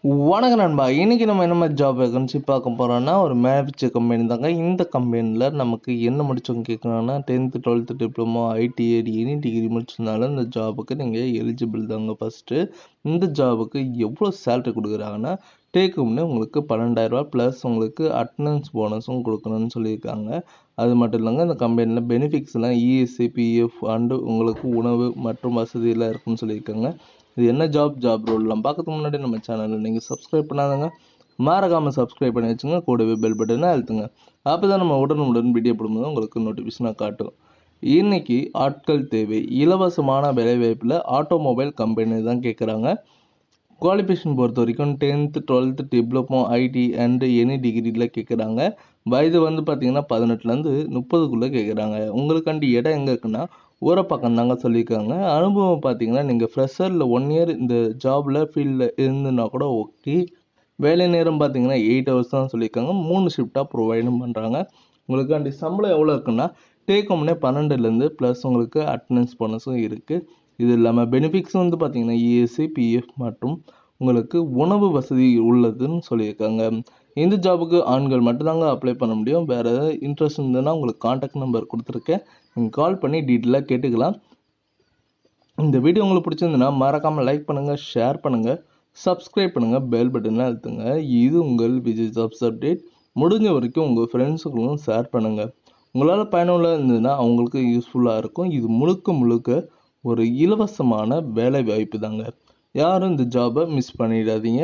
வணக்கம் நண்பா. இன்னைக்கு நம்ம என்ன மாதிரி ஜாப் வேகன்சி பார்க்க போறோம்னா, ஒரு மேனுஃபேக்சர் கம்பெனி தாங்க. இந்த கம்பெனில நமக்கு என்ன முடிச்சவங்க கேட்கறாங்கன்னா, 10th 12th diploma, ITI any degree முடிச்சிருந்தாலும் இந்த ஜாபுக்கு நீங்க எலிஜிபிள் தாங்க. ஃபர்ஸ்ட் இந்த ஜாபுக்கு எவ்வளோ சேலரி கொடுக்குறாங்கன்னா, டேக் ஹோம்னு உங்களுக்கு 12,000 ப்ளஸ் உங்களுக்கு அட்டண்டன்ஸ் போனஸும் கொடுக்கணும்னு சொல்லியிருக்காங்க. அது மட்டும் இல்லைங்க, இந்த கம்பெனியில் பெனிஃபிட்ஸ்லாம் இஎஸ்ஐ, பிஎஃப் அண்டு உங்களுக்கு உணவு மற்றும் வசதியெல்லாம் இருக்குன்னு சொல்லியிருக்காங்க. இது என்ன ஜாப் ரோல்லாம் பார்க்கறதுக்கு முன்னாடி நம்ம சேனலில் நீங்கள் சப்ஸ்கிரைப் பண்ணாதங்க, மறக்காமல் சப்ஸ்கிரைப் பண்ணி வச்சுங்க. கூடவே பெல் பட்டனை அழுத்துங்க. அப்போ தான் நம்ம உடனுக்குடன் வீடியோ போடும்போது உங்களுக்கு நோட்டிஃபிகேஷனாக காட்டும். இன்னைக்கு ஆட்கள் தேவை, இலவசமான வேலைவாய்ப்பில் ஆட்டோமொபைல் கம்பெனி தான் கேட்குறாங்க. குவாலிஃபிகேஷன் பொறுத்த வரைக்கும் 10th 12th diploma, ID and any டிகிரியில் கேட்குறாங்க. வயது வந்து பார்த்தீங்கன்னா 18லேருந்து 30க்குள்ளே கேட்குறாங்க. உங்களுக்காண்டி இடம் எங்கே இருக்குன்னா ஊரப்பாக்கம் தாங்க சொல்லியிருக்காங்க. அனுபவம் பார்த்தீங்கன்னா நீங்கள் ஃப்ரெஷரில் 1 இயர் இந்த ஜாபில் ஃபீல்டில் இருந்துன்னா கூட ஓகே. வேலை நேரம் பார்த்தீங்கன்னா 8 ஹவர்ஸ் தான் சொல்லியிருக்காங்க. 3 ஷிஃப்டாக ப்ரொவைடும் பண்ணுறாங்க. உங்களுக்காண்டி சம்பளம் எவ்வளோ இருக்குன்னா டேக் ஹோம்னே 12லேருந்து ப்ளஸ் உங்களுக்கு அட்டண்டன்ஸ் போனஸும் இருக்குது. இது இல்லாமல் பெனிஃபிட்ஸும் வந்து பார்த்தீங்கன்னா இஎஸ்ஐ, பிஎஃப் மற்றும் உங்களுக்கு உணவு வசதி உள்ளதுன்னு சொல்லியிருக்காங்க. இந்த ஜாபுக்கு ஆண்கள் மட்டும்தாங்க அப்ளை பண்ண முடியும். வேறு ஏதாவது இன்ட்ரெஸ்ட் இருந்ததுன்னா உங்களுக்கு காண்டாக்ட் நம்பர் கொடுத்துருக்கேன், நீங்கள் கால் பண்ணி டீட்டெயிலாக கேட்டுக்கலாம். இந்த வீடியோ உங்களுக்கு பிடிச்சிருந்துன்னா மறக்காமல் லைக் பண்ணுங்கள், ஷேர் பண்ணுங்கள், சப்ஸ்கிரைப் பண்ணுங்கள், பெல் பட்டனை அழுத்துங்க. இது உங்கள் விஜய் ஜாப்ஸ் அப்டேட். முடிஞ்ச வரைக்கும் உங்கள் ஃப்ரெண்ட்ஸுக்கும் ஷேர் பண்ணுங்கள். உங்களால் பயனுள்ள இருந்ததுன்னா அவங்களுக்கு யூஸ்ஃபுல்லாக இருக்கும். இது முழுக்க ஒரு இலவசமான வேலை வாய்ப்பு தாங்க. யாரும் இந்த ஜாபை மிஸ் பண்ணிடாதீங்க.